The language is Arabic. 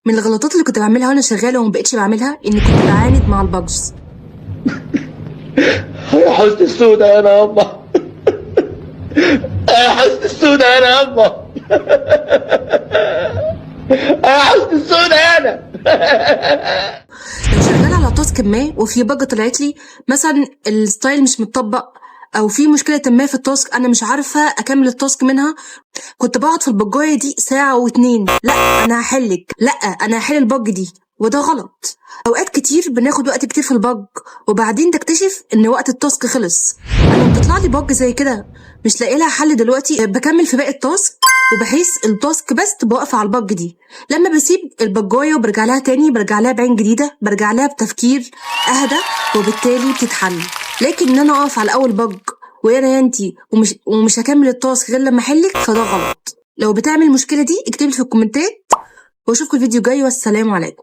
من الغلطات اللي كنت بعملها وانا شغاله وما بقتش بعملها اني كنت بعاند مع الباجز. يا حسن السودة انا يابا، يا حسن السودة انا يابا، يا حسن السودة انا. لو شغاله على تاسك ما وفي باجه طلعت لي، مثلا الستايل مش متطبق او في مشكله ما في التاسك انا مش عارفه اكمل التاسك منها، كنت بقعد في البجايه دي ساعه واتنين. لا انا هحلك، لا انا هحل البج دي، وده غلط. اوقات كتير بناخد وقت كتير في البج وبعدين تكتشف ان وقت التاسك خلص. انا بتطلع لي بج زي كده مش لاقي لها حل دلوقتي، بكمل في باقي التاسك وبحيث التاسك بس تبقى واقفه على البج دي. لما بسيب البجايه وبرجع لها تاني برجع لها بعين جديده، برجع لها بتفكير اهدى وبالتالي بتتحل. لكن ان انا اقف على اول بج وانا انتي ومش هكمل التاسك غير لما احلك، فده غلط. لو بتعمل المشكله دي اكتبلي في الكومنتات واشوفكم الفيديو الجاي، والسلام عليكم.